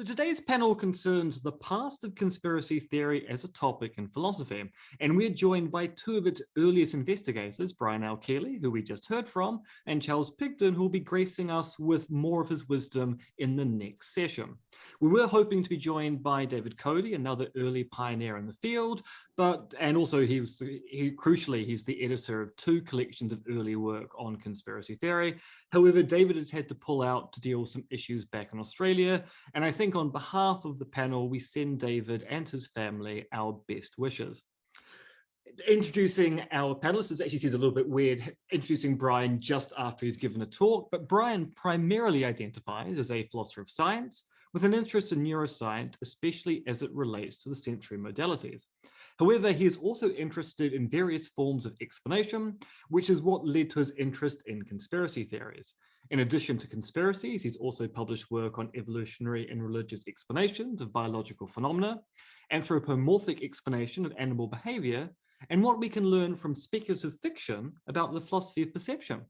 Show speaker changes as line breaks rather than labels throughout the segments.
So today's panel concerns the past of conspiracy theory as a topic in philosophy, and we're joined by two of its earliest investigators, Brian L. Keeley, who we just heard from, and Charles Pigden, who will be gracing us with more of his wisdom in the next session. We were hoping to be joined by David Cody, another early pioneer in the field, and also crucially, he's the editor of two collections of early work on conspiracy theory. However, David has had to pull out to deal with some issues back in Australia, and I think on behalf of the panel, we send David and his family our best wishes. Introducing our panelists, it actually seems a little bit weird introducing Brian just after he's given a talk, but Brian primarily identifies as a philosopher of science with an interest in neuroscience, especially as it relates to the sensory modalities. However, he is also interested in various forms of explanation, which is what led to his interest in conspiracy theories. In addition to conspiracies, he's also published work on evolutionary and religious explanations of biological phenomena, anthropomorphic explanation of animal behavior, and what we can learn from speculative fiction about the philosophy of perception.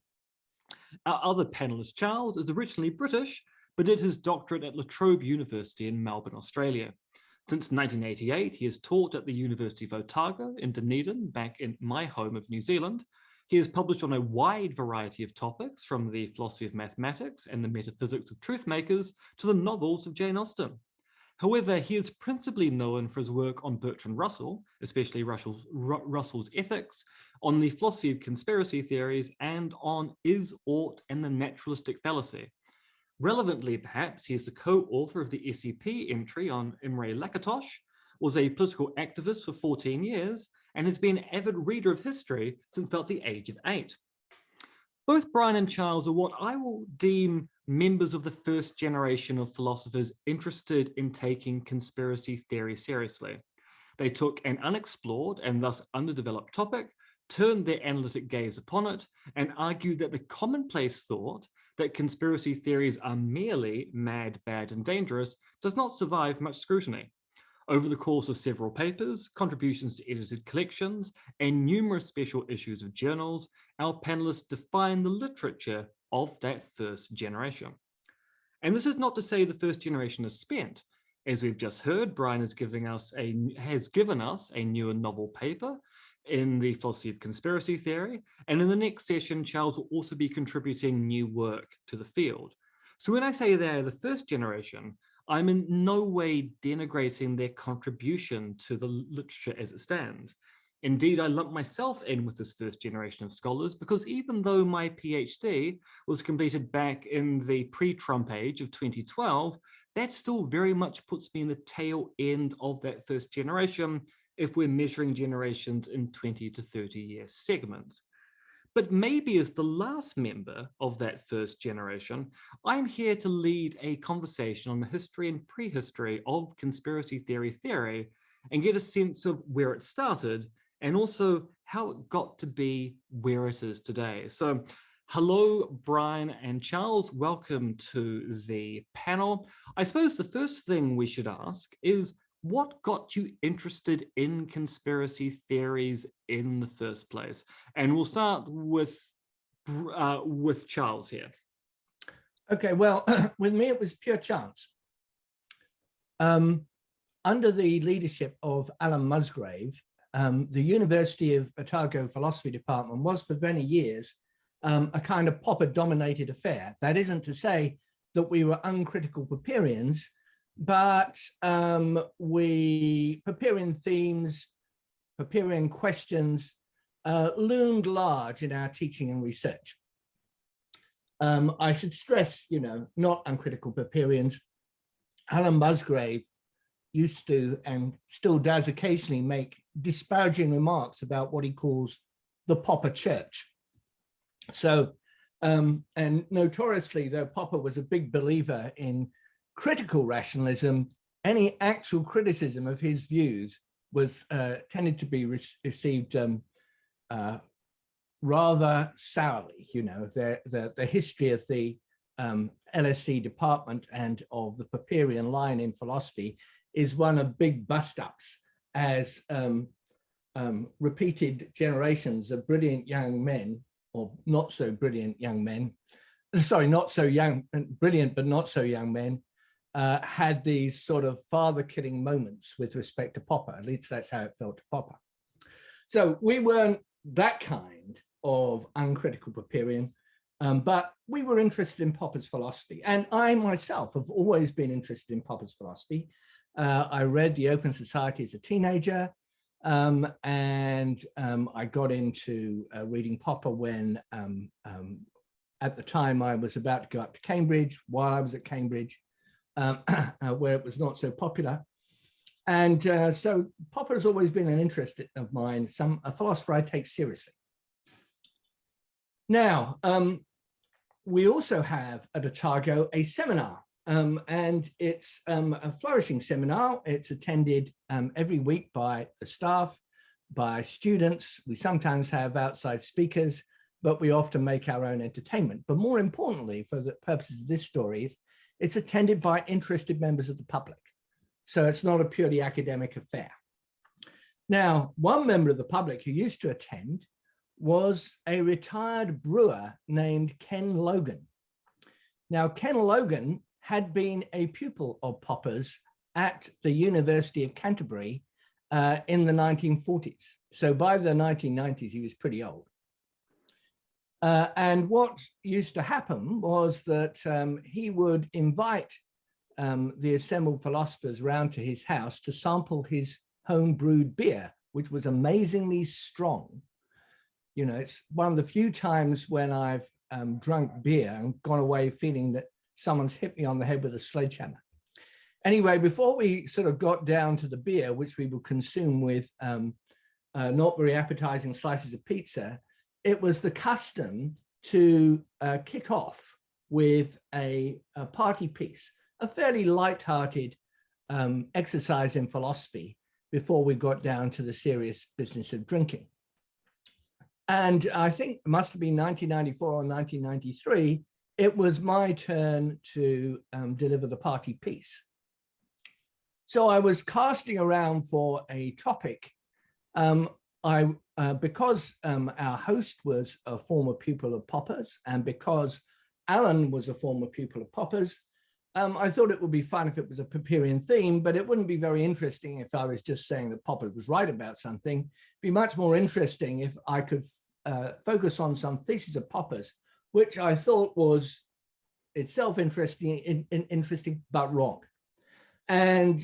Our other panelist, Charles, is originally British, but did his doctorate at La Trobe University in Melbourne, Australia. Since 1988, he has taught at the University of Otago in Dunedin, back in my home of New Zealand. He has published on a wide variety of topics, from the philosophy of mathematics and the metaphysics of truth makers to the novels of Jane Austen. However, he is principally known for his work on Bertrand Russell, especially Russell's ethics, on the philosophy of conspiracy theories, and on is, ought, and the naturalistic fallacy. Relevantly, perhaps, he is the co-author of the SEP entry on Imre Lakatos, was a political activist for 14 years, and has been an avid reader of history since about the age of 8. Both Brian and Charles are what I will deem members of the first generation of philosophers interested in taking conspiracy theory seriously. They took an unexplored and thus underdeveloped topic, turned their analytic gaze upon it, and argued that the commonplace thought that conspiracy theories are merely mad, bad, and dangerous does not survive much scrutiny. Over the course of several papers, contributions to edited collections, and numerous special issues of journals, our panelists define the literature of that first generation. And this is not to say the first generation is spent. As we've just heard, Brian has given us a new and novel paper in the philosophy of conspiracy theory, and in the next session, Charles will also be contributing new work to the field. So when I say they're the first generation, I'm in no way denigrating their contribution to the literature as it stands. Indeed, I lump myself in with this first generation of scholars because even though my PhD was completed back in the pre-Trump age of 2012, that still very much puts me in the tail end of that first generation if we're measuring generations in 20 to 30 year segments. But maybe as the last member of that first generation, I'm here to lead a conversation on the history and prehistory of conspiracy theory and get a sense of where it started and also how it got to be where it is today. So hello, Brian and Charles, welcome to the panel. I suppose the first thing we should ask is, what got you interested in conspiracy theories in the first place? And we'll start with Charles here.
Okay, well, with me, it was pure chance. Under the leadership of Alan Musgrave, the University of Otago Philosophy Department was for many years a kind of Popper-dominated affair. That isn't to say that we were uncritical Popperians, but Popperian themes, Popperian questions loomed large in our teaching and research. I should stress, not uncritical Popperians. Alan Musgrave used to, and still does occasionally, make disparaging remarks about what he calls the Popper Church. So, and notoriously, though Popper was a big believer in critical rationalism, any actual criticism of his views was tended to be received rather sourly. The history of the LSE department and of the Popperian line in philosophy is one of big bust-ups, as repeated generations of brilliant young men, or not so brilliant young men, sorry, not so young, brilliant but not so young men, had these sort of father-killing moments with respect to Popper. At least that's how it felt to Popper. So we weren't that kind of uncritical Popperian, but we were interested in Popper's philosophy. And I myself have always been interested in Popper's philosophy. I read The Open Society as a teenager, and I got into reading Popper when, at the time, I was about to go up to Cambridge, while I was at Cambridge, where it was not so popular. And so Popper has always been an interest of mine, a philosopher I take seriously. Now, we also have at Otago a seminar, and it's a flourishing seminar. It's attended every week by the staff, by students. We sometimes have outside speakers, but we often make our own entertainment. But more importantly, for the purposes of this story, it's attended by interested members of the public. So it's not a purely academic affair. Now, one member of the public who used to attend was a retired brewer named Ken Logan. Now, Ken Logan had been a pupil of Popper's at the University of Canterbury in the 1940s. So by the 1990s, he was pretty old. And what used to happen was that he would invite the assembled philosophers round to his house to sample his home brewed beer, which was amazingly strong. You know, it's one of the few times when I've drunk beer and gone away feeling that someone's hit me on the head with a sledgehammer. Anyway, before we sort of got down to the beer, which we would consume with not very appetizing slices of pizza, it was the custom to kick off with a party piece, a fairly light-hearted exercise in philosophy before we got down to the serious business of drinking. And I think it must have been 1994 or 1993, it was my turn to deliver the party piece. So I was casting around for a topic. Because our host was a former pupil of Popper's, and because Alan was a former pupil of Popper's, I thought it would be fun if it was a Popperian theme, but it wouldn't be very interesting if I was just saying that Popper was right about something. It'd be much more interesting if I could focus on some thesis of Popper's, which I thought was itself interesting, but wrong. And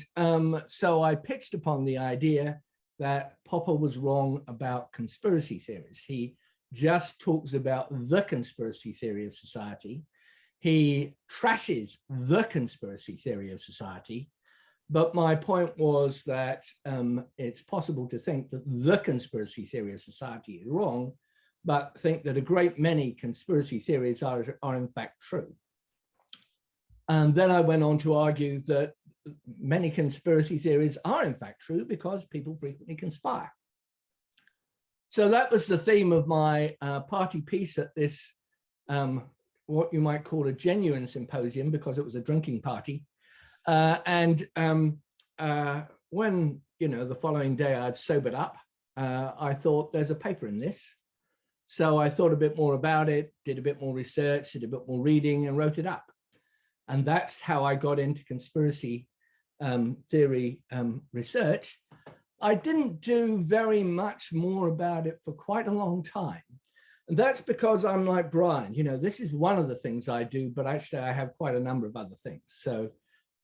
so I pitched upon the idea that Popper was wrong about conspiracy theories. He just talks about the conspiracy theory of society. He trashes the conspiracy theory of society. But my point was that it's possible to think that the conspiracy theory of society is wrong, but think that a great many conspiracy theories are in fact true. And then I went on to argue that many conspiracy theories are in fact true because people frequently conspire. So that was the theme of my party piece at this, what you might call a genuine symposium, because it was a drinking party. When, you know, the following day I'd sobered up, I thought there's a paper in this. So I thought a bit more about it, did a bit more research, did a bit more reading and wrote it up. And that's how I got into conspiracy theory research. I didn't do very much more about it for quite a long time. And that's because I'm like Brian, you know, this is one of the things I do, but actually I have quite a number of other things. So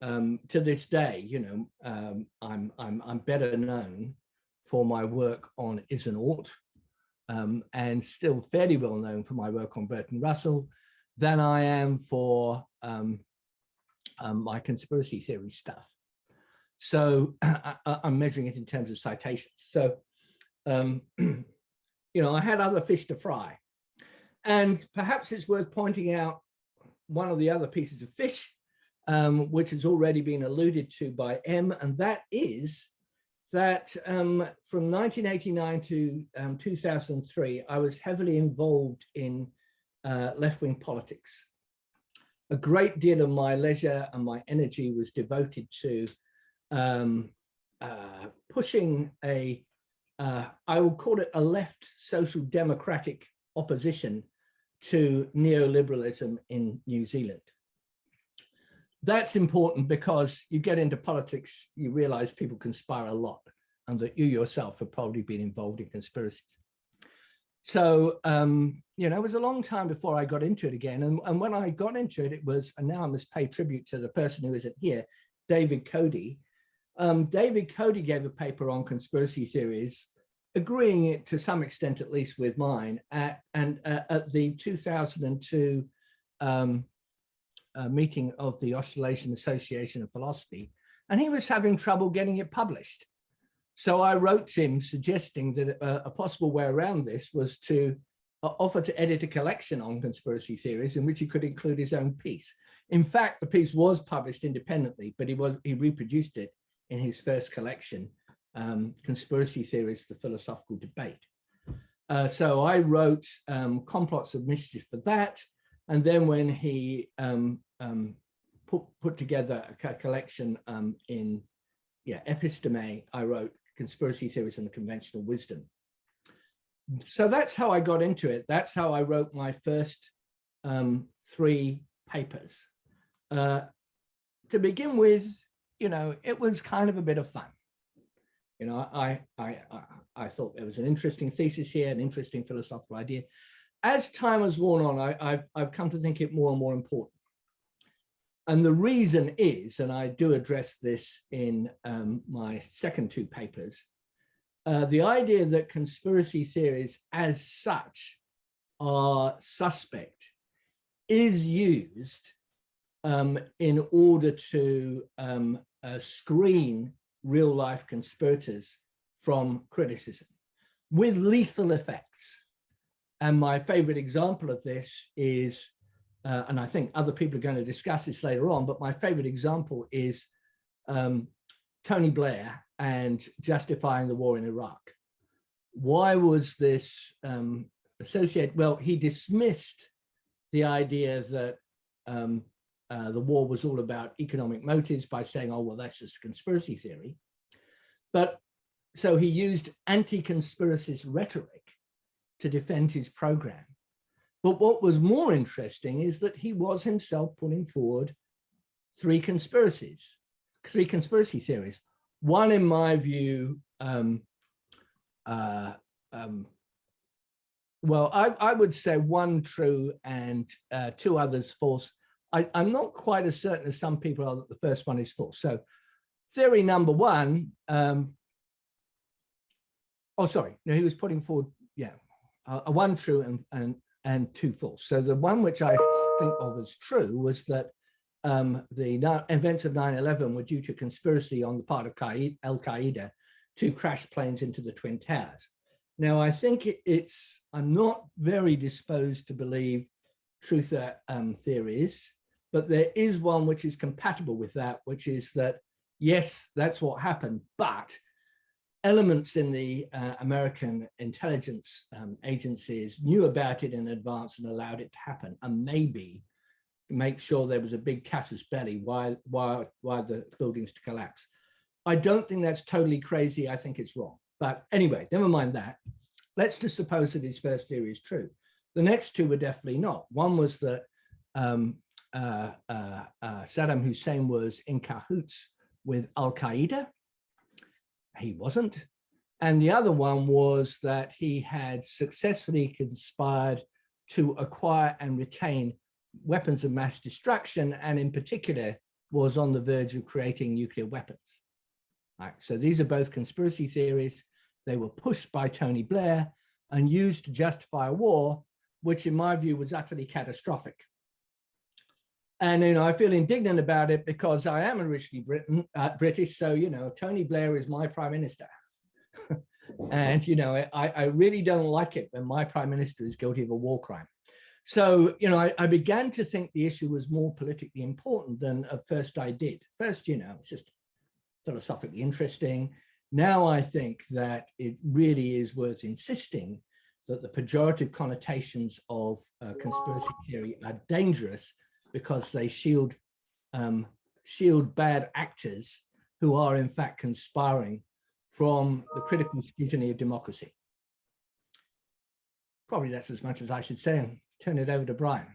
to this day, you know, I'm better known for my work on Is and Ought, and still fairly well known for my work on Bertrand Russell than I am for my conspiracy theory stuff. So I'm measuring it in terms of citations. So, you know, I had other fish to fry. And perhaps it's worth pointing out one of the other pieces of fish, which has already been alluded to by Em, and that is that from 1989 to 2003, I was heavily involved in left-wing politics. A great deal of my leisure and my energy was devoted to pushing I will call it a left social democratic opposition to neoliberalism in New Zealand. that's important because you get into politics, you realize people conspire a lot and that you yourself have probably been involved in conspiracies. So, you know, it was a long time before I got into it again. And when I got into it, it was, and now I must pay tribute to the person who isn't here, David Cody. David Cody gave a paper on conspiracy theories, agreeing it to some extent, at least with mine, at the 2002 meeting of the Australasian Association of Philosophy, and he was having trouble getting it published. So I wrote to him suggesting that a possible way around this was to offer to edit a collection on conspiracy theories in which he could include his own piece. In fact, the piece was published independently, but he reproduced it in his first collection, Conspiracy Theories, The Philosophical Debate. So I wrote Complots of Mischief for that. And then when he put together a collection in Episteme, I wrote Conspiracy Theories and the Conventional Wisdom. So that's how I got into it. That's how I wrote my first 3 papers. To begin with, you know, it was kind of a bit of fun. You know, I thought there was an interesting thesis here, an interesting philosophical idea. As time has worn on, I've come to think it more and more important. And the reason is, and I do address this in my second 2 papers, the idea that conspiracy theories as such are suspect is used in order to screen real-life conspirators from criticism with lethal effects. And my favorite example of this is, and I think other people are going to discuss this later on, but my favorite example is Tony Blair and justifying the war in Iraq. Why was this associated? Well, he dismissed the idea that the war was all about economic motives by saying, oh, well, that's just a conspiracy theory. But so he used anti-conspiracist rhetoric to defend his program. But what was more interesting is that he was himself putting forward 3 conspiracy theories. One, in my view, well, I would say 1 true and 2 others false. I'm not quite as certain as some people are that the first one is false. So theory number 1, oh, sorry, no, he was putting forward, a 1 true and 2 false. So the one which I think of as true was that the events of 9/11 were due to conspiracy on the part of Al-Qaeda to crash planes into the Twin Towers. Now, I think I'm not very disposed to believe truther theories, but there is one which is compatible with that, which is that, yes, that's what happened, but elements in the American intelligence agencies knew about it in advance and allowed it to happen, and maybe make sure there was a big casus belli while the buildings to collapse. I don't think that's totally crazy. I think it's wrong. But anyway, never mind that. Let's just suppose that his first theory is true. The next 2 were definitely not. One was that Saddam Hussein was in cahoots with Al-Qaeda. He wasn't. And the other one was that he had successfully conspired to acquire and retain weapons of mass destruction, and in particular was on the verge of creating nuclear weapons. Right, so these are both conspiracy theories. They were pushed by Tony Blair and used to justify a war, which in my view was utterly catastrophic. And, you know, I feel indignant about it because I am originally British. So, you know, Tony Blair is my prime minister. And, you know, I really don't like it when my prime minister is guilty of a war crime. So, you know, I began to think the issue was more politically important than at first I did. First, you know, it's just philosophically interesting. Now I think that it really is worth insisting that the pejorative connotations of conspiracy theory are dangerous because they shield bad actors who are in fact conspiring from the critical scrutiny of democracy. Probably that's as much as I should say, and turn it over to Brian.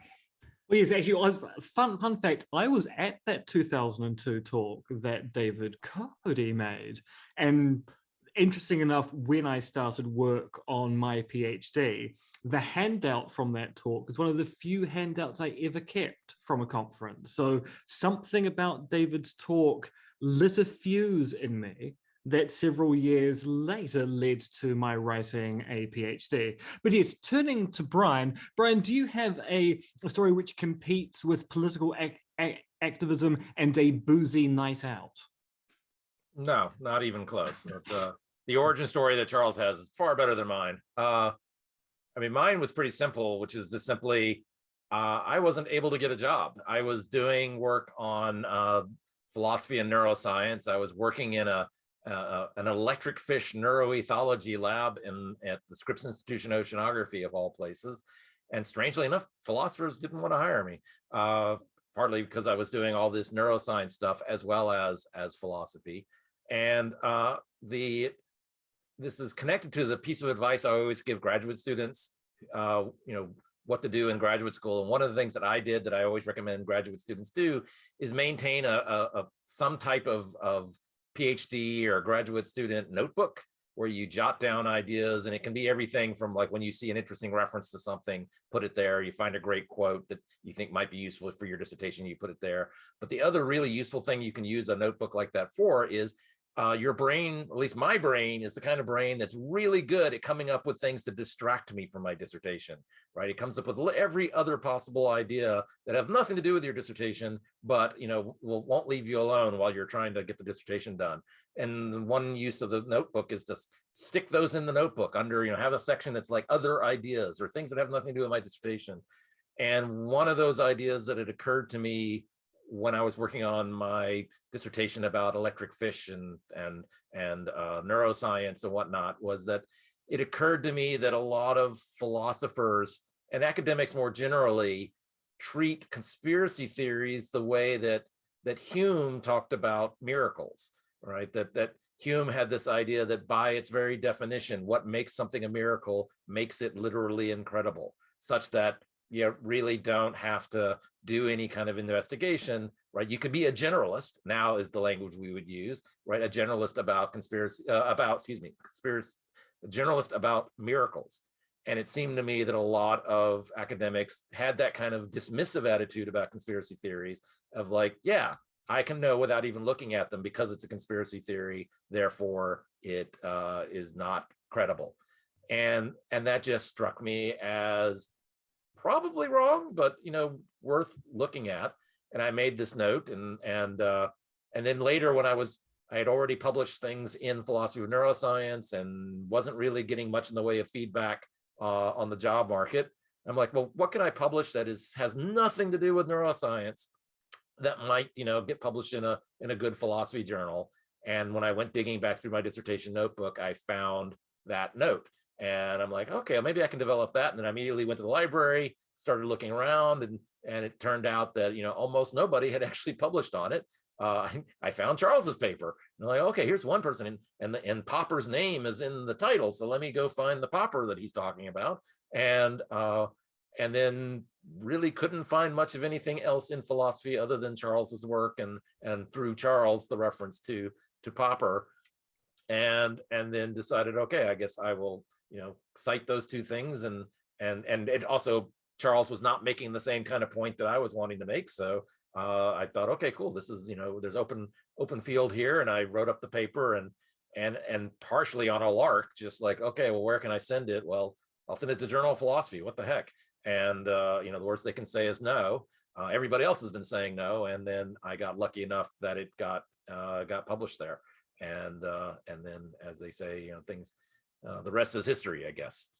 Well, yes, actually, fun fact, I was at that 2002 talk that David Cody made. And interesting enough, when I started work on my PhD, the handout from that talk is one of the few handouts I ever kept from a conference. So something about David's talk lit a fuse in me that several years later led to my writing a PhD. But yes, turning to Brian, do you have a story which competes with political activism and a boozy night out?
No, not even close. The origin story that Charles has is far better than mine. I mean, mine was pretty simple, which is just simply, I wasn't able to get a job. I was doing work on philosophy and neuroscience. I was working in an electric fish neuroethology lab at the Scripps Institution Oceanography, of all places. And strangely enough, philosophers didn't want to hire me, partly because I was doing all this neuroscience stuff as well as philosophy. And this is connected to the piece of advice I always give graduate students, what to do in graduate school. And one of the things that I did that I always recommend graduate students do is maintain some type of PhD or graduate student notebook where you jot down ideas, and it can be everything from, like, when you see an interesting reference to something, put it there. You find a great quote that you think might be useful for your dissertation, you put it there. But the other really useful thing you can use a notebook like that for is your brain, at least my brain, is the kind of brain that's really good at coming up with things to distract me from my dissertation, right? It comes up with every other possible idea that have nothing to do with your dissertation, but won't leave you alone while you're trying to get the dissertation done. And one use of the notebook is to stick those in the notebook under, have a section that's like other ideas or things that have nothing to do with my dissertation. And one of those ideas that had occurred to me when I was working on my dissertation about electric fish and neuroscience and whatnot was that it occurred to me that a lot of philosophers and academics more generally treat conspiracy theories the way that Hume talked about miracles, right? That Hume had this idea that by its very definition, what makes something a miracle makes it literally incredible, such that you really don't have to do any kind of investigation, right? You could be a generalist, now is the language we would use, right? A generalist about a generalist about miracles. And it seemed to me that a lot of academics had that kind of dismissive attitude about conspiracy theories of like, yeah, I can know without even looking at them because it's a conspiracy theory, therefore it is not credible. And that just struck me as probably wrong, but worth looking at. And I made this note, and then later when I had already published things in philosophy of neuroscience and wasn't really getting much in the way of feedback on the job market. I'm like, well, what can I publish that has nothing to do with neuroscience that might get published in a good philosophy journal? And when I went digging back through my dissertation notebook, I found that note. And I'm like, okay, maybe I can develop that. And then I immediately went to the library, started looking around, and it turned out that almost nobody had actually published on it. I found Charles's paper. And I'm like, okay, here's one person, and Popper's name is in the title, so let me go find the Popper that he's talking about. And then really couldn't find much of anything else in philosophy other than Charles's work, and through Charles the reference to Popper, and then decided, okay, I guess I will cite those two things, and it also, Charles was not making the same kind of point that I was wanting to make, so I thought, okay, cool, this is there's open field here. And I wrote up the paper, and partially on a lark, just like, okay, well, where can I send it? Well, I'll send it to Journal of Philosophy, what the heck? And the worst they can say is no. Everybody else has been saying no, and then I got lucky enough that it got published there, and then, as they say, things, the rest is history, I guess.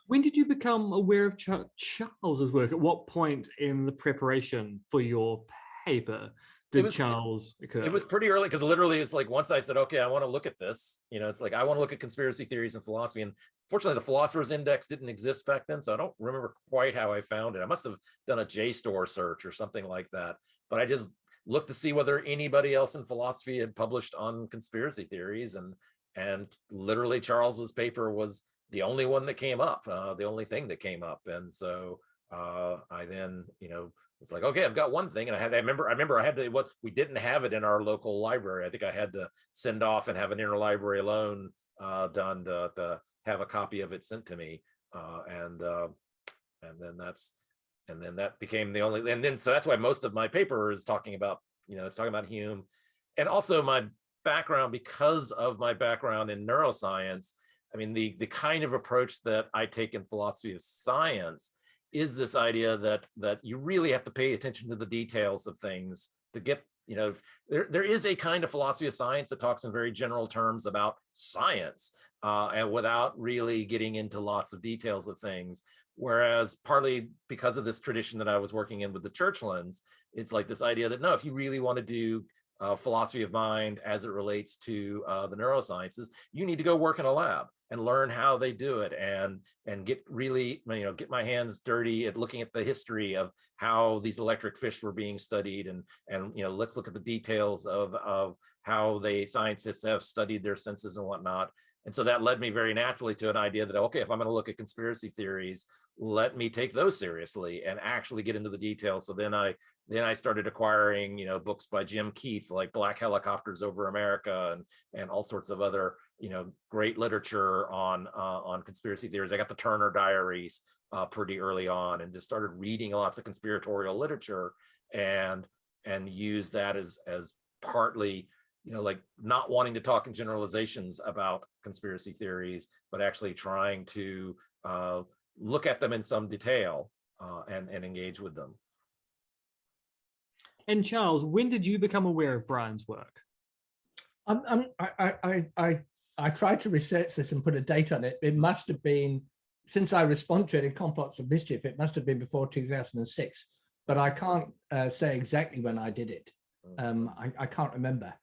When did you become aware of Charles's work? At what point in the preparation for your paper did Charles occur?
It was pretty early, because literally it's like, once I said, okay, I want to look at this, it's like, I want to look at conspiracy theories in philosophy. And fortunately, the Philosopher's Index didn't exist back then, so I don't remember quite how I found it. I must have done a JSTOR search or something like that. But I just looked to see whether anybody else in philosophy had published on conspiracy theories. And literally Charles's paper was the only one that came up, the only thing that came up. And so I then, it's like, okay, I've got one thing, and I remember I had to, we didn't have it in our local library. I think I had to send off and have an interlibrary loan done to have a copy of it sent to me, and then that became the only, and then so that's why most of my paper is talking about, it's talking about Hume, and also my background, because of my background in neuroscience. I mean, the kind of approach that I take in philosophy of science is this idea that you really have to pay attention to the details of things to get, there is a kind of philosophy of science that talks in very general terms about science, and without really getting into lots of details of things. Whereas partly because of this tradition that I was working in with the Churchlands, it's like this idea that, no, if you really want to do philosophy of mind as it relates to the neurosciences, you need to go work in a lab and learn how they do it, and get really, get my hands dirty at looking at the history of how these electric fish were being studied, and let's look at the details of how scientists have studied their senses and whatnot. And so that led me very naturally to an idea that, okay, if I'm going to look at conspiracy theories, let me take those seriously and actually get into the details. So then I started acquiring, books by Jim Keith, like Black Helicopters Over America, and all sorts of other, great literature on conspiracy theories. I got the Turner Diaries pretty early on, and just started reading lots of conspiratorial literature, and use that as partly, like not wanting to talk in generalizations about conspiracy theories, but actually trying to look at them in some detail, and engage with them.
And Charles, when did you become aware of Brian's work?
I tried to research this and put a date on it. It must have been, since I respond to it in Complots of Mischief, it must have been before 2006, but I can't say exactly when I did it. I can't remember.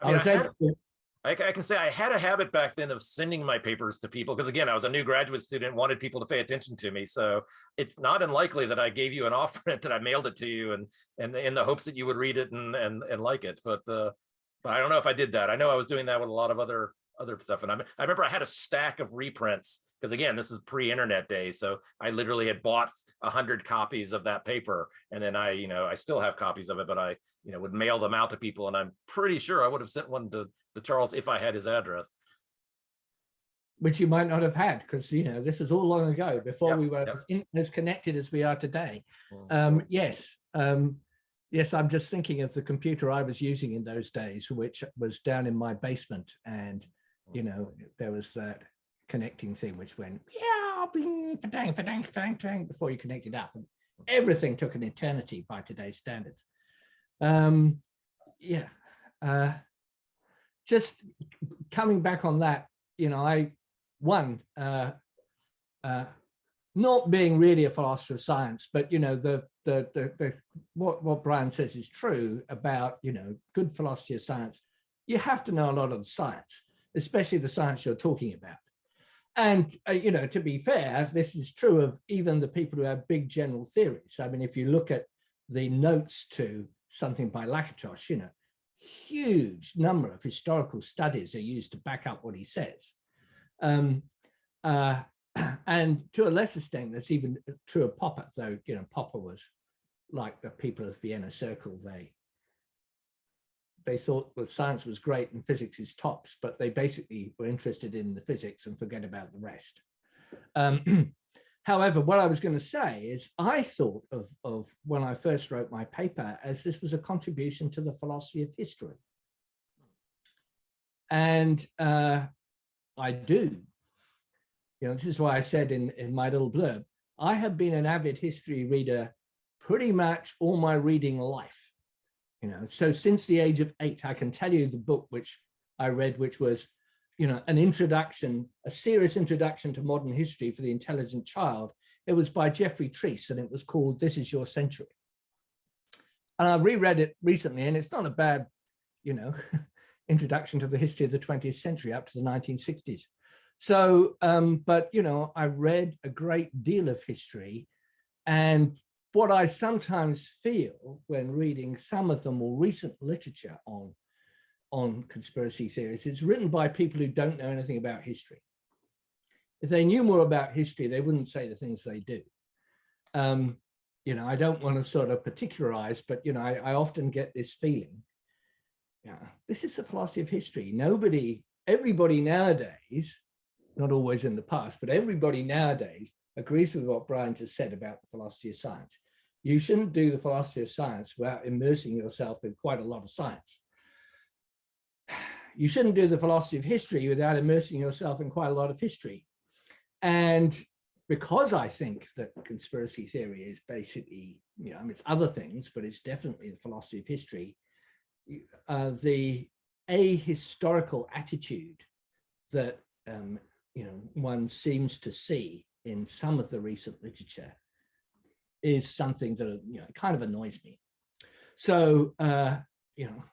I can say I had a habit back then of sending my papers to people, because again, I was a new graduate student, wanted people to pay attention to me. So it's not unlikely that I gave you an off-print that I mailed it to you, and in the hopes that you would read it and like it. But I don't know if I did that. I know I was doing that with a lot of other stuff. And I remember I had a stack of reprints, because again, this is pre-internet days. So I literally had bought 100 copies of that paper. And then I still have copies of it, but I, would mail them out to people. And I'm pretty sure I would have sent one to Charles if I had his address.
Which you might not have had, because, this was all long ago, before we were as connected as we are today. Yes. Yes, I'm just thinking of the computer I was using in those days, which was down in my basement. And, there was that connecting thing which went, bing, fa-dang, fa-dang, fa-dang, fa-dang, before you connected up. And everything took an eternity by today's standards. Just coming back on that, not being really a philosopher of science, but what Brian says is true about good philosophy of science. You have to know a lot of the science, especially the science you're talking about. And to be fair, this is true of even the people who have big general theories. I mean, if you look at the notes to something by Lakatos, huge number of historical studies are used to back up what he says. And to a lesser extent, that's even true of Popper, though, Popper was like the people of the Vienna Circle. They thought that science was great and physics is tops, but they basically were interested in the physics and forget about the rest. However, what I was going to say is I thought of when I first wrote my paper as this was a contribution to the philosophy of history. And I do. This is why I said in my little blurb, I have been an avid history reader pretty much all my reading life. So since the age of 8, I can tell you the book which I read, which was, an introduction, a serious introduction to modern history for the intelligent child. It was by Geoffrey Treece, and it was called This Is Your Century. And I reread it recently, and it's not a bad, introduction to the history of the 20th century up to the 1960s. So, but, I read a great deal of history, and what I sometimes feel when reading some of the more recent literature on conspiracy theories is written by people who don't know anything about history. If they knew more about history, they wouldn't say the things they do. You know, I don't want to sort of particularize, but, you know, I often get this feeling, yeah, this is the philosophy of history. Everybody nowadays, not always in the past, but everybody nowadays agrees with what Brian just said about the philosophy of science. You shouldn't do the philosophy of science without immersing yourself in quite a lot of science. You shouldn't do the philosophy of history without immersing yourself in quite a lot of history. And because I think that conspiracy theory is basically, you know, I mean, it's other things, but it's definitely the philosophy of history, the ahistorical attitude that, you know, one seems to see in some of the recent literature is something that, you know, kind of annoys me. So, you know,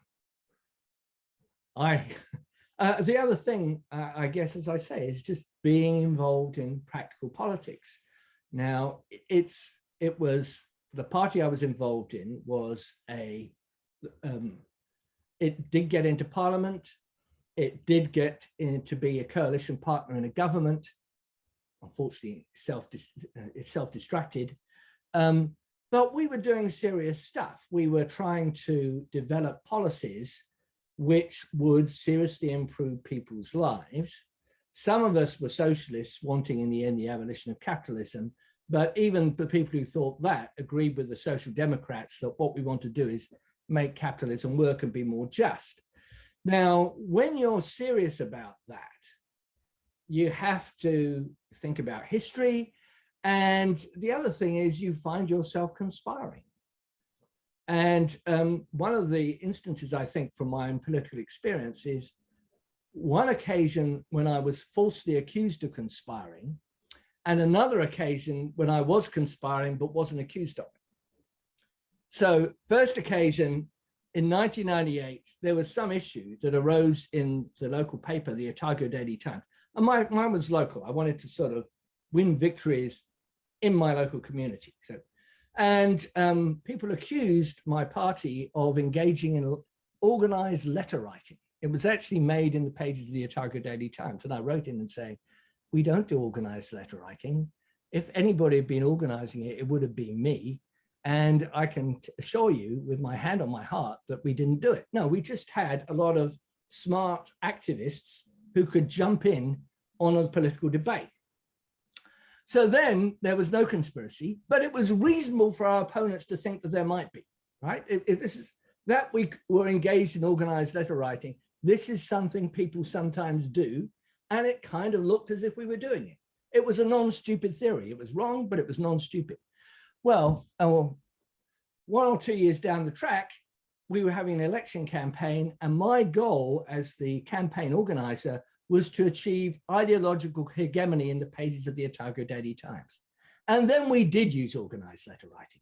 the other thing, I guess, as I say, is just being involved in practical politics. Now, it was the party I was involved in was it did get into parliament. It did get to be a coalition partner in a government. Unfortunately, it's self-destructed. But we were doing serious stuff. We were trying to develop policies which would seriously improve people's lives. Some of us were socialists wanting in the end the abolition of capitalism, but even the people who thought that agreed with the social democrats that what we want to do is make capitalism work and be more just. Now, when you're serious about that, you have to think about history. And the other thing is you find yourself conspiring. And one of the instances, I think, from my own political experience is one occasion when I was falsely accused of conspiring, and another occasion when I was conspiring but wasn't accused of it. So first occasion, in 1998, there was some issue that arose in the local paper, the Otago Daily Times. And mine was local. I wanted to sort of win victories in my local community. And people accused my party of engaging in organized letter writing. It was actually made in the pages of the Otago Daily Times. And I wrote in and saying, we don't do organized letter writing. If anybody had been organizing it, it would have been me. And I can assure you with my hand on my heart that we didn't do it. No, we just had a lot of smart activists who could jump in on a political debate. So then there was no conspiracy, but it was reasonable for our opponents to think that there might be, right? This is that we were engaged in organized letter writing. This is something people sometimes do, and it kind of looked as if we were doing it. It was a non-stupid theory. It was wrong, but it was non-stupid. Well, 1 or 2 years down the track, we were having an election campaign, and my goal as the campaign organizer was to achieve ideological hegemony in the pages of the Otago Daily Times. And then we did use organized letter writing.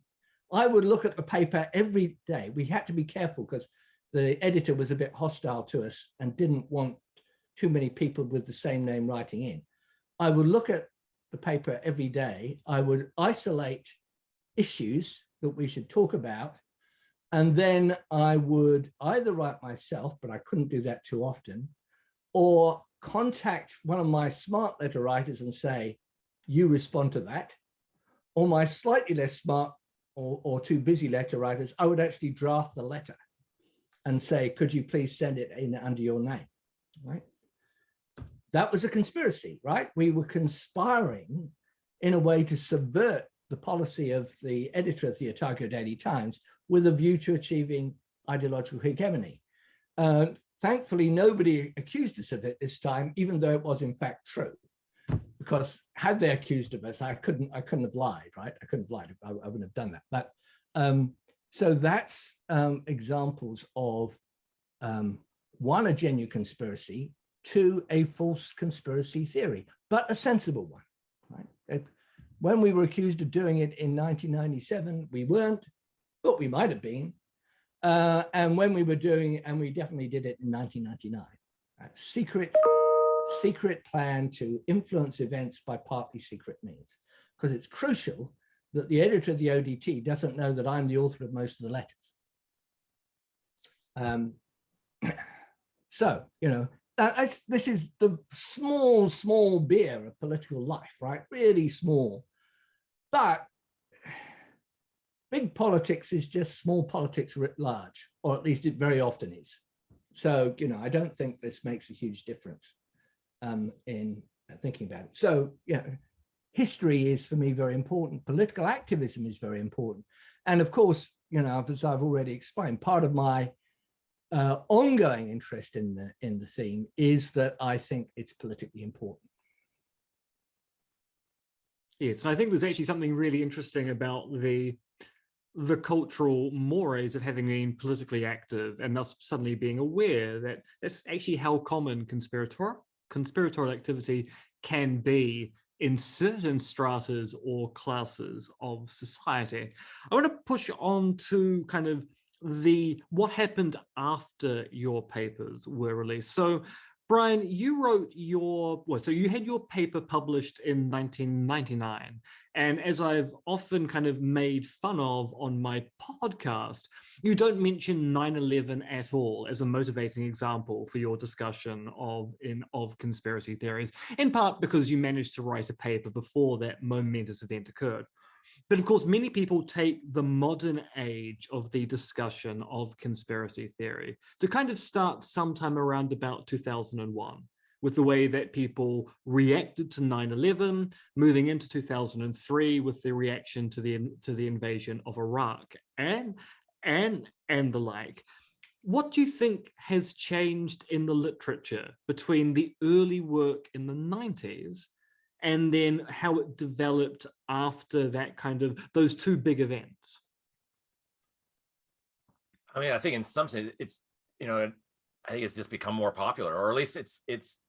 I would look at the paper every day. We had to be careful because the editor was a bit hostile to us and didn't want too many people with the same name writing in. I would look at the paper every day. I would isolate issues that we should talk about. And then I would either write myself, but I couldn't do that too often, or contact one of my smart letter writers and say, you respond to that. Or my slightly less smart or too busy letter writers, I would actually draft the letter and say, could you please send it in under your name, right? That was a conspiracy, right? We were conspiring in a way to subvert the policy of the editor of the Otago Daily Times with a view to achieving ideological hegemony. Thankfully, nobody accused us of it this time, even though it was in fact true. Because had they accused of us, I couldn't have lied, right? I couldn't have lied. I wouldn't have done that. But so that's examples of one, a genuine conspiracy, two, a false conspiracy theory, but a sensible one, right? When we were accused of doing it in 1997, we weren't, but we might have been. And when we were doing it, and we definitely did it in 1999, secret plan to influence events by partly secret means, because it's crucial that the editor of the ODT doesn't know that I'm the author of most of the letters. So, you know, this is the small beer of political life, right? Really small. But big politics is just small politics writ large, or at least it very often is. So, you know, I don't think this makes a huge difference in thinking about it. So, yeah, history is for me very important. Political activism is very important. And of course, you know, as I've already explained, part of my ongoing interest in the theme is that I think it's politically important.
Yes, and I think there's actually something really interesting about the cultural mores of having been politically active and thus suddenly being aware that that's actually how common conspiratorial activity can be in certain stratas or classes of society. I want to push on to kind of what happened after your papers were released. So Brian, you wrote so you had your paper published in 1999. And as I've often kind of made fun of on my podcast, you don't mention 9/11 at all as a motivating example for your discussion of conspiracy theories, in part because you managed to write a paper before that momentous event occurred. But of course, many people take the modern age of the discussion of conspiracy theory to kind of start sometime around about 2001, with the way that people reacted to 9/11, moving into 2003 with the reaction to the invasion of Iraq and the like. What do you think has changed in the literature between the early work in the 90s and then how it developed after that kind of those two big events?
I mean, I think in some sense it's, you know, I think it's just become more popular, or at least it's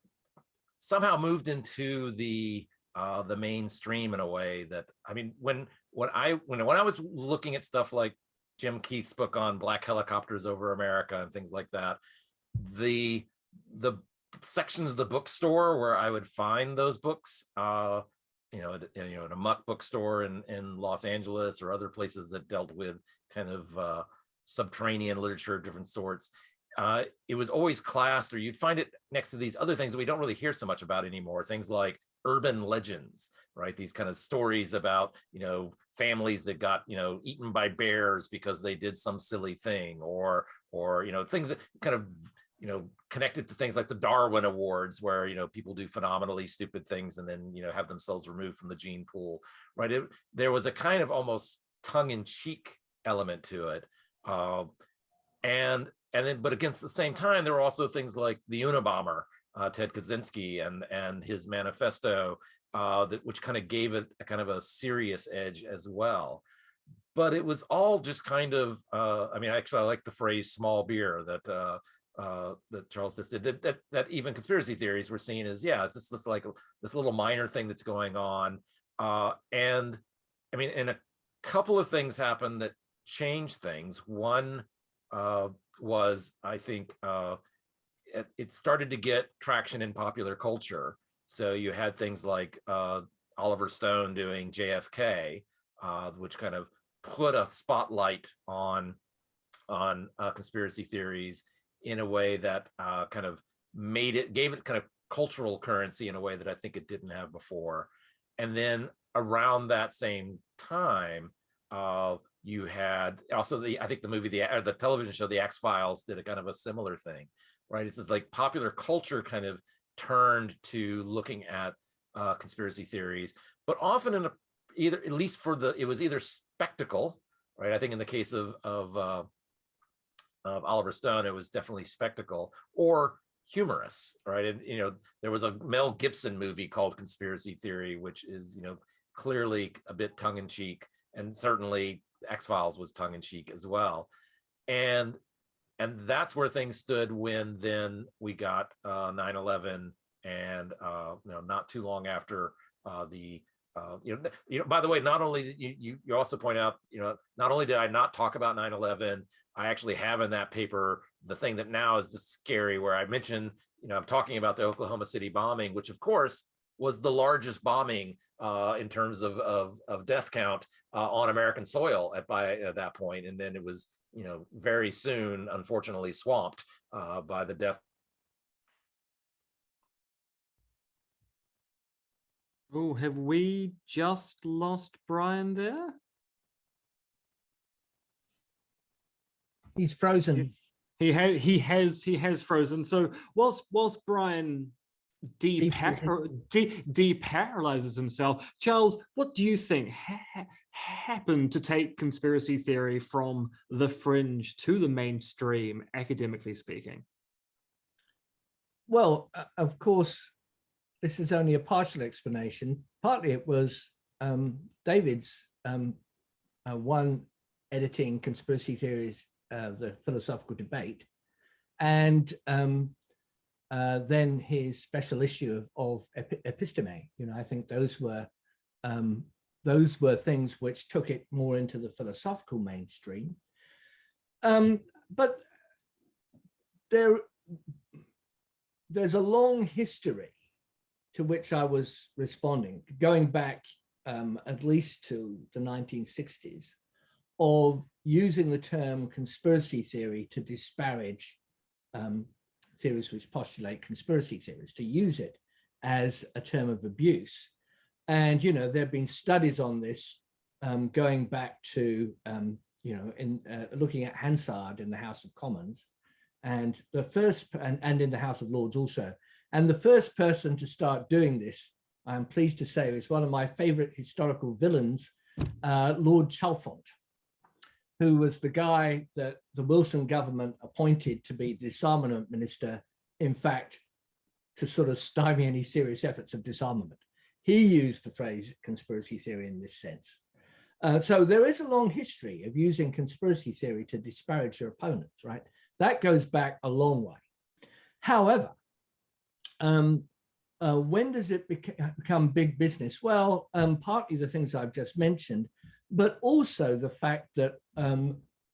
somehow moved into the mainstream in a way that, I mean, when I was looking at stuff like Jim Keith's book on black helicopters over America and things like that, the sections of the bookstore where I would find those books, in a muck bookstore in Los Angeles or other places that dealt with kind of subterranean literature of different sorts, it was always classed, or you'd find it next to these other things that we don't really hear so much about anymore, things like urban legends, right? These kind of stories about, you know, families that got, you know, eaten by bears because they did some silly thing, or you know, things that kind of, you know, connected to things like the Darwin Awards, where, you know, people do phenomenally stupid things and then, you know, have themselves removed from the gene pool, right? There was a kind of almost tongue-in-cheek element to it, and then, but against the same time, there were also things like the Unabomber, Ted Kaczynski, and his manifesto, which kind of gave it a kind of a serious edge as well. But it was all just kind of, I mean, actually, I like the phrase "small beer" that Charles just did. That even conspiracy theories were seen as, yeah, it's just this like this little minor thing that's going on. And I mean, and a couple of things happened that changed things. One was, I think, it started to get traction in popular culture. So you had things like Oliver Stone doing JFK, which kind of put a spotlight on conspiracy theories in a way that kind of gave it kind of cultural currency in a way that I think it didn't have before. And then around that same time, you had also I think the movie, the television show, The X-Files, did a kind of a similar thing, right? It's just like popular culture kind of turned to looking at conspiracy theories, but often in either, at least it was either spectacle, right? I think in the case of Oliver Stone, it was definitely spectacle, or humorous, right? And, you know, there was a Mel Gibson movie called Conspiracy Theory, which is, you know, clearly a bit tongue-in-cheek, and certainly X-Files was tongue-in-cheek as well. And that's where things stood when then we got 9/11, and you know, not too long after you know, by the way, not only you also point out, you know, not only did I not talk about 9/11, I actually have in that paper the thing that now is just scary, where I mentioned, you know, I'm talking about the Oklahoma City bombing, which of course was the largest bombing in terms of death count on American soil by that point. And then it was, you know, very soon, unfortunately, swamped by the death.
Oh, have we just lost Brian there?
He's frozen.
He has frozen. So whilst Brian deparalyzes himself, Charles, what do you think happened to take conspiracy theory from the fringe to the mainstream, academically speaking?
Well, of course, this is only a partial explanation. Partly it was David's one editing conspiracy theories, the philosophical debate, and then his special issue of episteme. You know, I think those were things which took it more into the philosophical mainstream. But there's a long history to which I was responding, going back at least to the 1960s, of using the term conspiracy theory to disparage theories which postulate conspiracy theories, to use it as a term of abuse. And, you know, there have been studies on this going back to, you know, in looking at Hansard in the House of Commons, and the first, and in the House of Lords also. And the first person to start doing this, I'm pleased to say, is one of my favorite historical villains, Lord Chalfont, who was the guy that the Wilson government appointed to be disarmament minister, in fact, to sort of stymie any serious efforts of disarmament. He used the phrase conspiracy theory in this sense. So there is a long history of using conspiracy theory to disparage your opponents, right? That goes back a long way. However, when does it become big business? Well, partly the things I've just mentioned, but also the fact that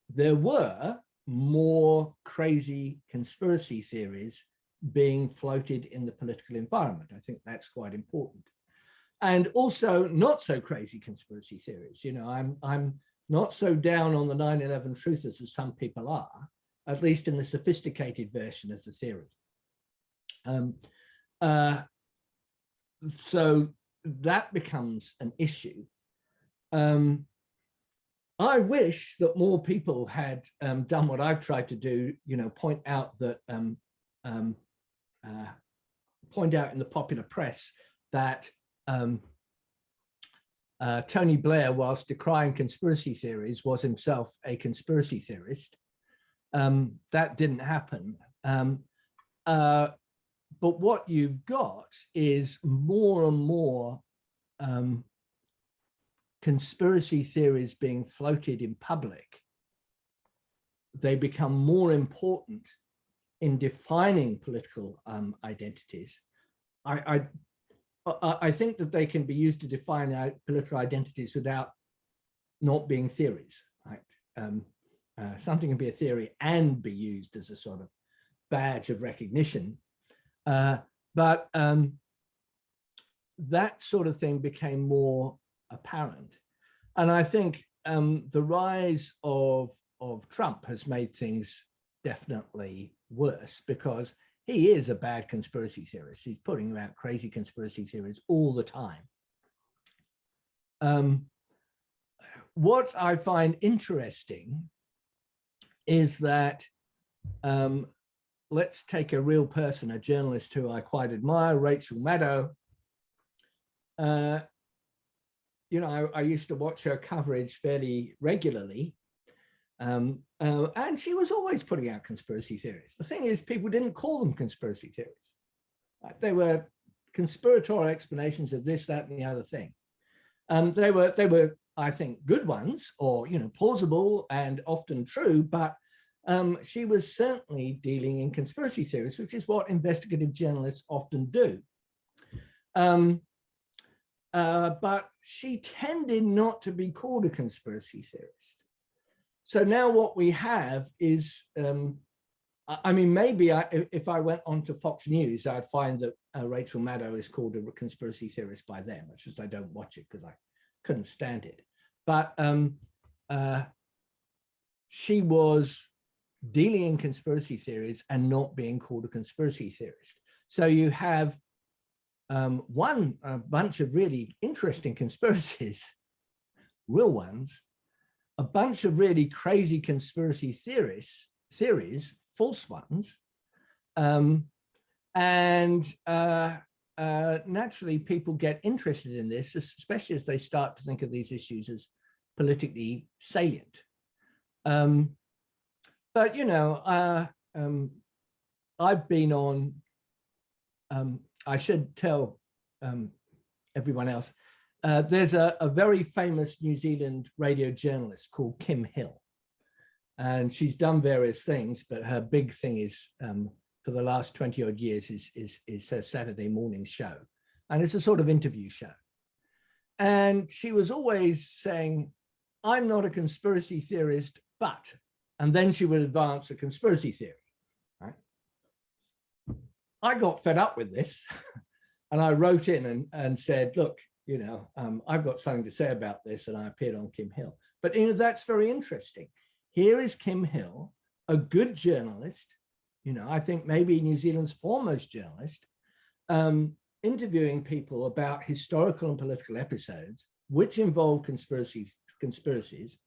there were more crazy conspiracy theories being floated in the political environment. I think that's quite important. And also not so crazy conspiracy theories. You know, I'm not so down on the 9/11 truthers as some people are, at least in the sophisticated version of the theory. So that becomes an issue. I wish that more people had done what I've tried to do, you know, point out in the popular press that Tony Blair, whilst decrying conspiracy theories, was himself a conspiracy theorist. That didn't happen. But what you've got is more and more conspiracy theories being floated in public. They become more important in defining political identities. I think that they can be used to define political identities without not being theories, right? Something can be a theory and be used as a sort of badge of recognition. But that sort of thing became more apparent. And I think the rise of Trump has made things definitely worse, because he is a bad conspiracy theorist. He's putting out crazy conspiracy theories all the time. What I find interesting is that, let's take a real person, a journalist who I quite admire, Rachel Maddow. You know, I used to watch her coverage fairly regularly. And she was always putting out conspiracy theories. The thing is, people didn't call them conspiracy theories. They were conspiratorial explanations of this, that, and the other thing. They were, I think, good ones, or, you know, plausible and often true, but she was certainly dealing in conspiracy theories, which is what investigative journalists often do. But she tended not to be called a conspiracy theorist. So now what we have is, I mean, maybe if I went on to Fox News, I'd find that Rachel Maddow is called a conspiracy theorist by them. It's just I don't watch it because I couldn't stand it. But she was dealing in conspiracy theories and not being called a conspiracy theorist. So you have a bunch of really interesting conspiracies, real ones, a bunch of really crazy conspiracy theories, false ones, naturally people get interested in this, especially as they start to think of these issues as politically salient. But, you know, I've been on, I should tell everyone else, there's a very famous New Zealand radio journalist called Kim Hill. And she's done various things, but her big thing is, for the last 20 odd years, is her Saturday morning show. And it's a sort of interview show. And she was always saying, I'm not a conspiracy theorist, but, and then she would advance a conspiracy theory. Right? I got fed up with this and I wrote in and said, look, you know, I've got something to say about this, and I appeared on Kim Hill. But you know, that's very interesting. Here is Kim Hill, a good journalist, you know, I think maybe New Zealand's foremost journalist, interviewing people about historical and political episodes which involve conspiracies.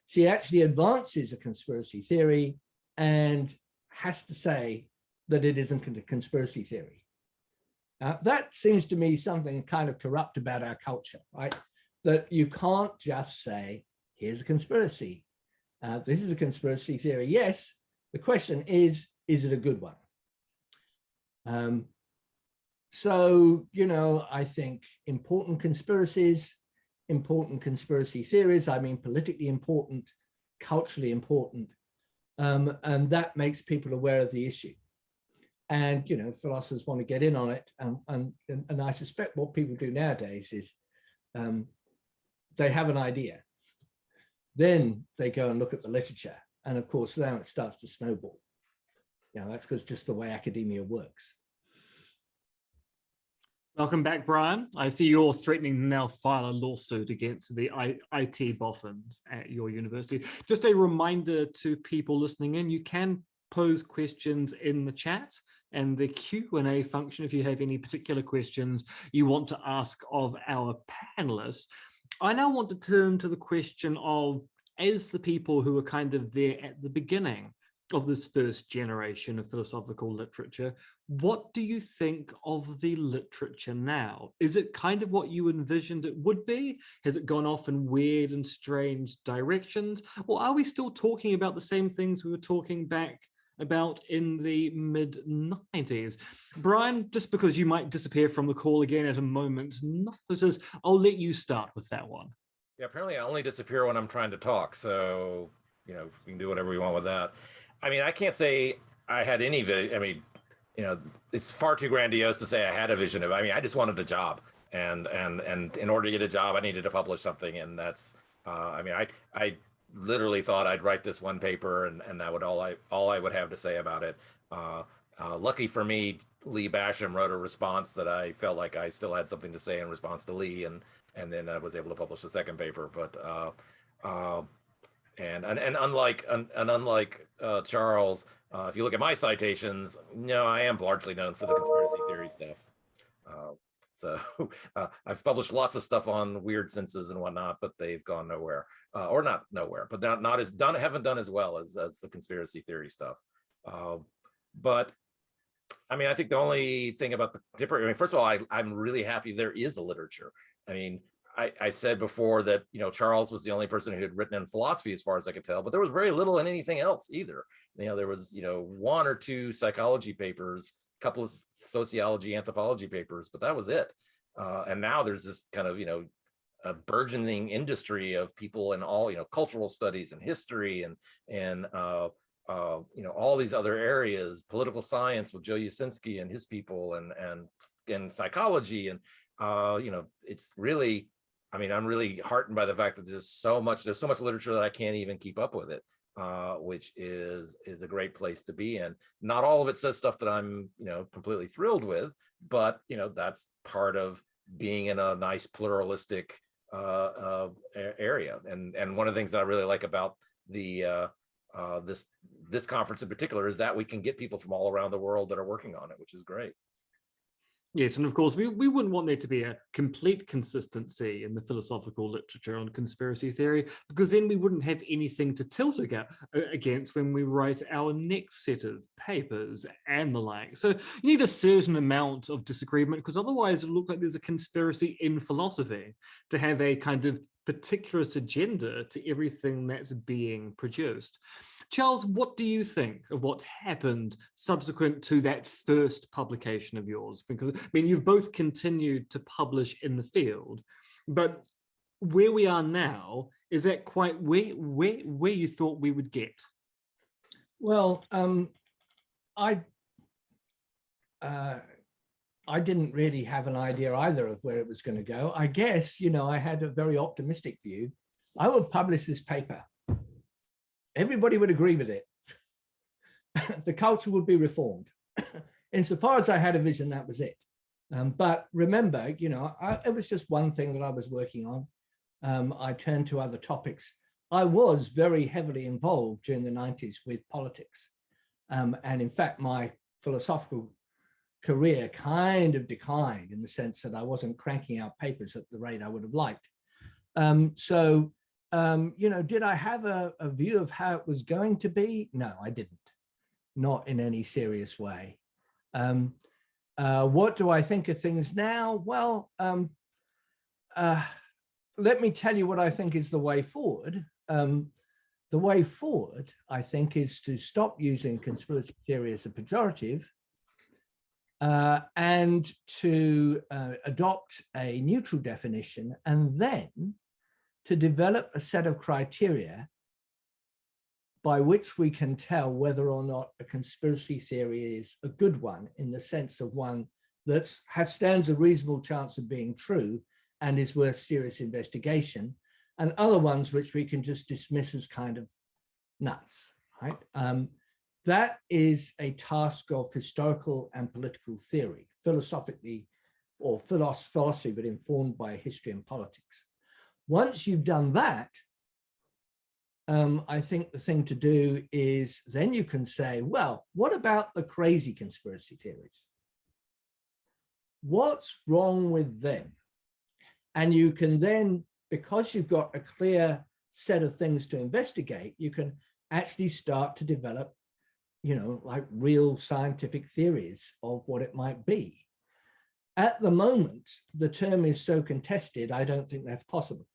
She actually advances a conspiracy theory and has to say that it isn't a conspiracy theory. That seems to me something kind of corrupt about our culture, right? That you can't just say, here's a conspiracy. This is a conspiracy theory. Yes, the question is it a good one? So, you know, I think important conspiracy theories, I mean, politically important, culturally important, and that makes people aware of the issue. And, you know, philosophers want to get in on it. And I suspect what people do nowadays is they have an idea. Then they go and look at the literature. And of course, now it starts to snowball. You know, that's because just the way academia works.
Welcome back, Brian. I see you're threatening to now file a lawsuit against the IT boffins at your university. Just a reminder to people listening in, you can pose questions in the chat and the Q&A function if you have any particular questions you want to ask of our panelists. I now want to turn to the question of, as the people who are kind of there at the beginning of this first generation of philosophical literature, what do you think of the literature now? Is it kind of what you envisioned it would be? Has it gone off in weird and strange directions? Or are we still talking about the same things we were talking back about in the mid-90s? Brian, just because you might disappear from the call again at a moment's notice, I'll let you start with that one.
Yeah, apparently I only disappear when I'm trying to talk. So, you know, we can do whatever we want with that. I mean, I can't say I had any vision. I mean, you know, it's far too grandiose to say I had a vision of, I mean, I just wanted a job. And in order to get a job, I needed to publish something. And that's, I mean, I literally thought I'd write this one paper and that would all I would have to say about it. Lucky for me, Lee Basham wrote a response that I felt like I still had something to say in response to Lee, and then I was able to publish the second paper. But unlike Charles, if you look at my citations, no, I am largely known for the conspiracy theory stuff. So I've published lots of stuff on weird senses and whatnot, but they've gone nowhere, or not nowhere, but not as done, haven't done as well as the conspiracy theory stuff. But I mean, I think the only thing about the different, I mean, first of all, I'm really happy there is a literature. I mean, I said before that, you know, Charles was the only person who had written in philosophy as far as I could tell, but there was very little in anything else either. You know, there was, you know, one or two psychology papers, a couple of sociology, anthropology papers, but that was it. And now there's this kind of, you know, a burgeoning industry of people in all, you know, cultural studies and history and you know, all these other areas, political science with Joe Yasinski and his people, and psychology, and you know, it's really, I mean, I'm really heartened by the fact that there's so much literature that I can't even keep up with it, which is a great place to be in. Not all of it says stuff that I'm, you know, completely thrilled with, but you know, that's part of being in a nice pluralistic area. And one of the things that I really like about the this conference in particular is that we can get people from all around the world that are working on it, which is great.
Yes, and of course, we wouldn't want there to be a complete consistency in the philosophical literature on conspiracy theory, because then we wouldn't have anything to tilt against when we write our next set of papers and the like. So you need a certain amount of disagreement, because otherwise it'll look like there's a conspiracy in philosophy to have a kind of particularist agenda to everything that's being produced. Charles, what do you think of what happened subsequent to that first publication of yours? Because, I mean, you've both continued to publish in the field, but where we are now, is that quite where you thought we would get?
Well, I didn't really have an idea either of where it was going to go. I guess, I had a very optimistic view. I would publish this paper. Everybody would agree with it. The culture would be reformed. Insofar as I had a vision, that was it. But remember, it was just one thing that I was working on. I turned to other topics. I was very heavily involved during the 90s with politics. And in fact, my philosophical career kind of declined in the sense that I wasn't cranking out papers at the rate I would have liked. Did I have a view of how it was going to be? No, I didn't. Not in any serious way. What do I think of things now? Well, let me tell you what I think is the way forward. The way forward, I think, is to stop using conspiracy theory as a pejorative and to adopt a neutral definition, and then to develop a set of criteria by which we can tell whether or not a conspiracy theory is a good one, in the sense of one that stands a reasonable chance of being true and is worth serious investigation, and other ones which we can just dismiss as kind of nuts, right? That is a task of historical and political theory, philosophically, or philosophy, but informed by history and politics. Once you've done that, I think the thing to do is then you can say, well, what about the crazy conspiracy theories? What's wrong with them? And you can then, because you've got a clear set of things to investigate, you can actually start to develop, like real scientific theories of what it might be. At the moment, the term is so contested, I don't think that's possible.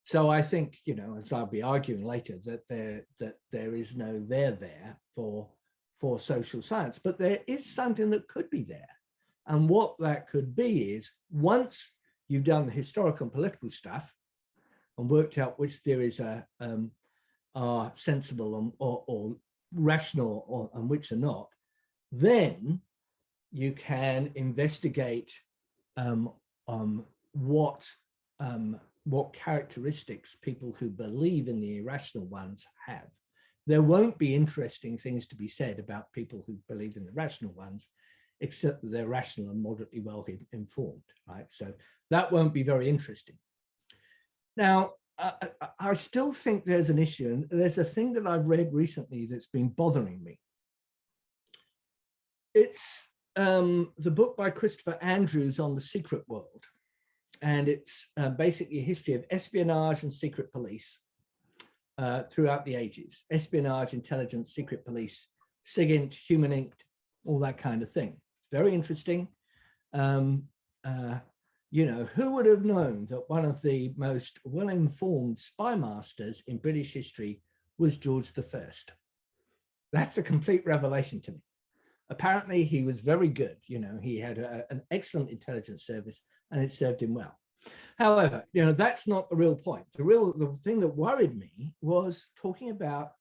So I think, as I'll be arguing later, that there is no there for social science, but there is something that could be there. And what that could be is, once you've done the historical and political stuff and worked out which theories are sensible or rational and which are not, then you can investigate what characteristics people who believe in the irrational ones have. There won't be interesting things to be said about people who believe in the rational ones, except that they're rational and moderately well informed, right? So that won't be very interesting. Now, I still think there's an issue, and there's a thing that I've read recently that's been bothering me. It's the book by Christopher Andrews on the secret world. And it's basically a history of espionage and secret police throughout the ages. Espionage, intelligence, secret police, SIGINT, Human Inc., all that kind of thing. It's very interesting. Who would have known that one of the most well-informed spy masters in British history was George I? That's a complete revelation to me. Apparently, he was very good. He had an excellent intelligence service, and it served him well. However, that's not the real point. The thing that worried me was talking about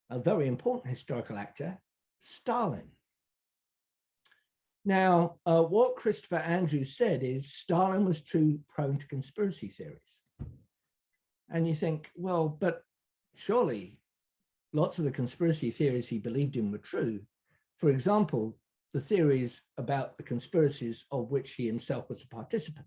a very important historical actor, Stalin. Now, what Christopher Andrews said is Stalin was too prone to conspiracy theories. And you think, well, but surely lots of the conspiracy theories he believed in were true. For example, the theories about the conspiracies of which he himself was a participant,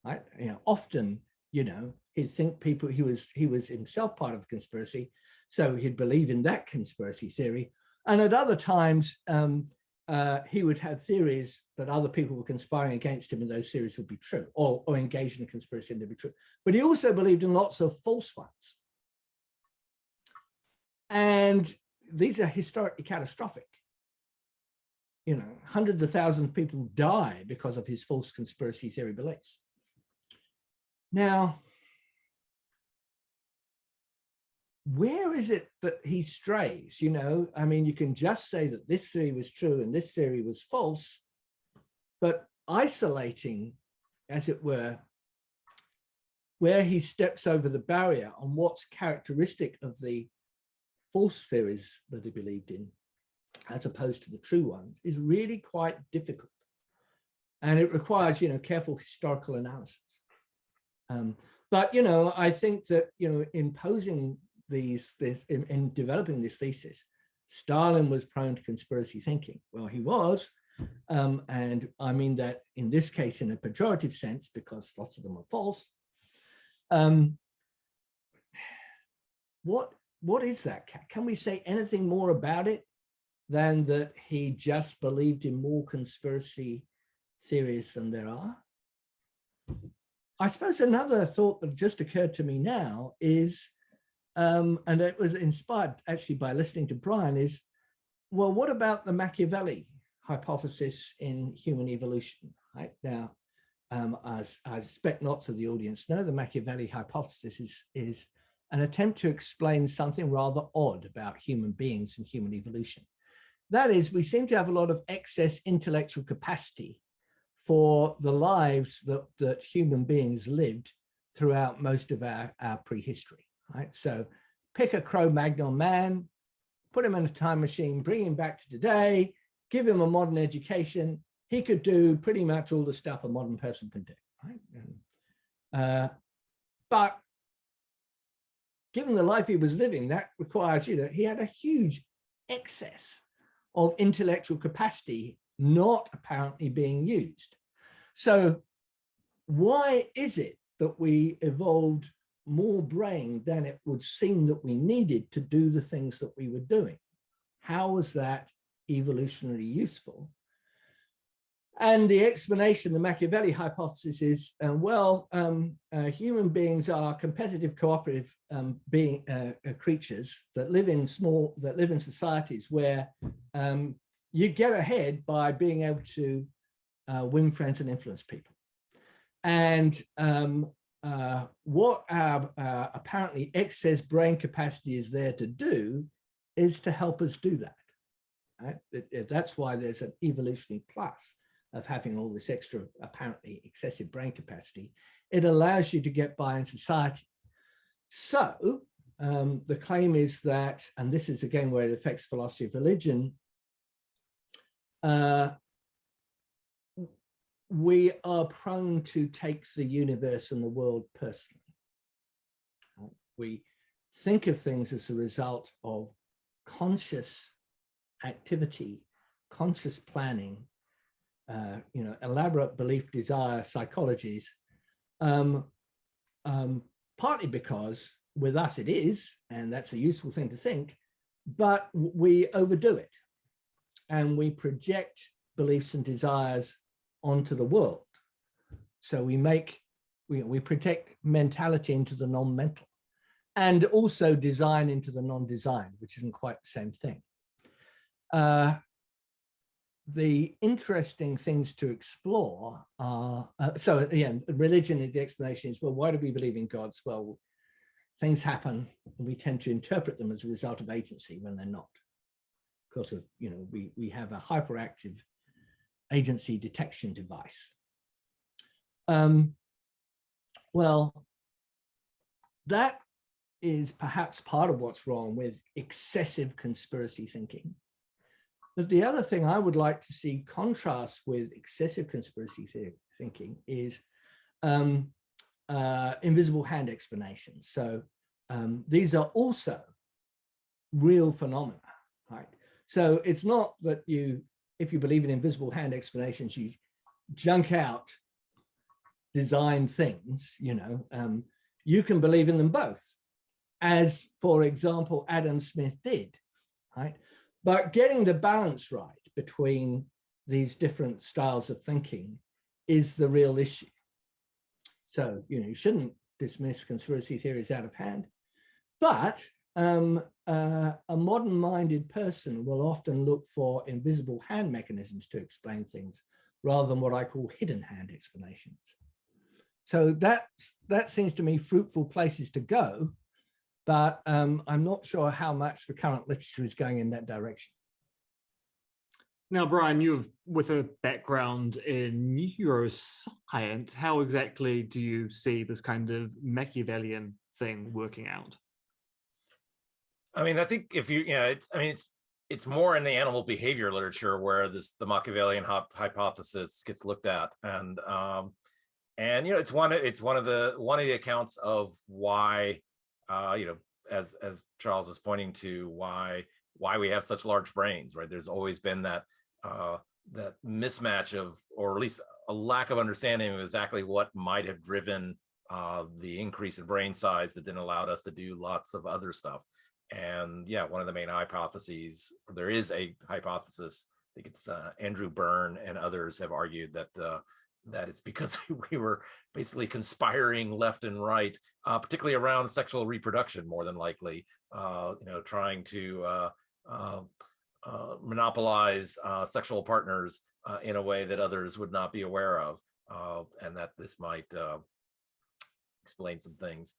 right? Often, he'd think people, he was himself part of a conspiracy, so he'd believe in that conspiracy theory. And at other times, he would have theories that other people were conspiring against him, and those theories would be true, or engaged in a conspiracy and they'd be true. But he also believed in lots of false ones. And these are historically catastrophic. You know, hundreds of thousands of people die because of his false conspiracy theory beliefs. Now, where is it that he strays? You know, I mean, you can just say that this theory was true and this theory was false, but isolating, as it were, where he steps over the barrier on what's characteristic of the false theories that he believed in, as opposed to the true ones, is really quite difficult. And it requires, you know, careful historical analysis. But, you know, I think that, you know, in posing in developing this thesis, Stalin was prone to conspiracy thinking. Well, he was, and I mean that in this case in a pejorative sense, because lots of them are false. What is that? Can we say anything more about it than that he just believed in more conspiracy theories than there are? I suppose another thought that just occurred to me now is, and it was inspired actually by listening to Brian, is, well, what about the Machiavelli hypothesis in human evolution? Right now, as I suspect lots of the audience know, the Machiavelli hypothesis is an attempt to explain something rather odd about human beings and human evolution. That is, we seem to have a lot of excess intellectual capacity for the lives that human beings lived throughout most of our prehistory, right? So pick a Cro-Magnon man, put him in a time machine, bring him back to today, give him a modern education, he could do pretty much all the stuff a modern person can do, right? But given the life he was living, that requires, you know, he had a huge excess of intellectual capacity not apparently being used. So why is it that we evolved more brain than it would seem that we needed to do the things that we were doing? How was that evolutionarily useful? And the explanation, the Machiavelli hypothesis is, human beings are competitive, cooperative creatures that live in societies where you get ahead by being able to win friends and influence people. And what our apparently excess brain capacity is there to do is to help us do that. Right? That's why there's an evolutionary plus of having all this extra, apparently excessive brain capacity. It allows you to get by in society. So the claim is that, and this is again where it affects philosophy of religion, we are prone to take the universe and the world personally. We think of things as a result of conscious activity, conscious planning, elaborate belief, desire, psychologies, partly because with us it is, and that's a useful thing to think, but we overdo it and we project beliefs and desires onto the world. So we project mentality into the non-mental and also design into the non-design, which isn't quite the same thing. The interesting things to explore are, so again, religion, the explanation is, well, why do we believe in gods? Well, things happen and we tend to interpret them as a result of agency when they're not. Because of, we have a hyperactive agency detection device. Well, that is perhaps part of what's wrong with excessive conspiracy thinking. But the other thing I would like to see contrast with excessive conspiracy thinking is invisible hand explanations. So these are also real phenomena, right? So it's not that if you believe in invisible hand explanations, you junk out design things, you can believe in them both, as, for example, Adam Smith did, right? But getting the balance right between these different styles of thinking is the real issue. So, you shouldn't dismiss conspiracy theories out of hand, but a modern-minded person will often look for invisible hand mechanisms to explain things rather than what I call hidden hand explanations. So that seems to me fruitful places to go, but I'm not sure how much the current literature is going in that direction.
Now, Brian, with a background in neuroscience, how exactly do you see this kind of Machiavellian thing working out?
I mean, I think if it's more in the animal behavior literature where the Machiavellian hypothesis gets looked at, and it's one of the accounts of why as Charles is pointing to, why we have such large brains, right? There's always been that that mismatch of, or at least a lack of understanding of exactly what might have driven the increase in brain size that then allowed us to do lots of other stuff. And yeah, one of the main hypotheses, there is a hypothesis, I think it's Andrew Byrne and others have argued that that it's because we were basically conspiring left and right, particularly around sexual reproduction, more than likely, trying to monopolize sexual partners in a way that others would not be aware of, and that this might explain some things.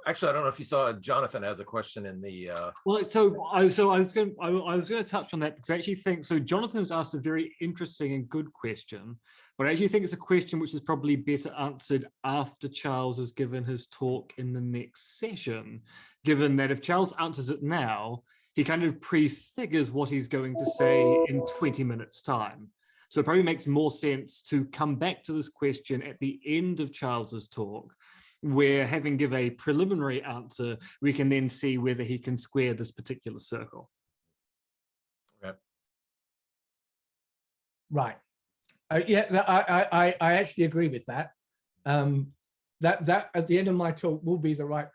Actually, I don't know if you saw, Jonathan has a question in the.
Well, I was going to touch on that because I actually think so. Jonathan has asked a very interesting and good question, but I actually think it's a question which is probably better answered after Charles has given his talk in the next session. Given that if Charles answers it now, he kind of prefigures what he's going to say in 20 minutes' time. So it probably makes more sense to come back to this question at the end of Charles's talk, where having give a preliminary answer, we can then see whether he can square this particular circle.
Okay.
Right. Yeah, I actually agree with that. That at the end of my talk will be the right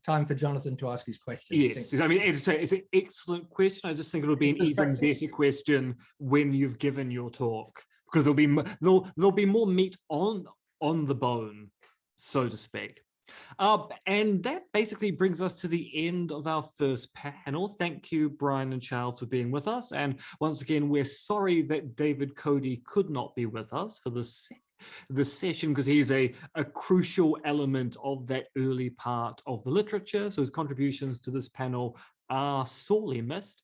time for Jonathan to ask his question.
Yes, I mean, it's an excellent question. I just think it'll be an even better question when you've given your talk, because there'll be more meat on the bone, so to speak. And that basically brings us to the end of our first panel. Thank you, Brian and Charles, for being with us. And once again, we're sorry that David Cody could not be with us for this session, because he's a crucial element of that early part of the literature. So his contributions to this panel are sorely missed.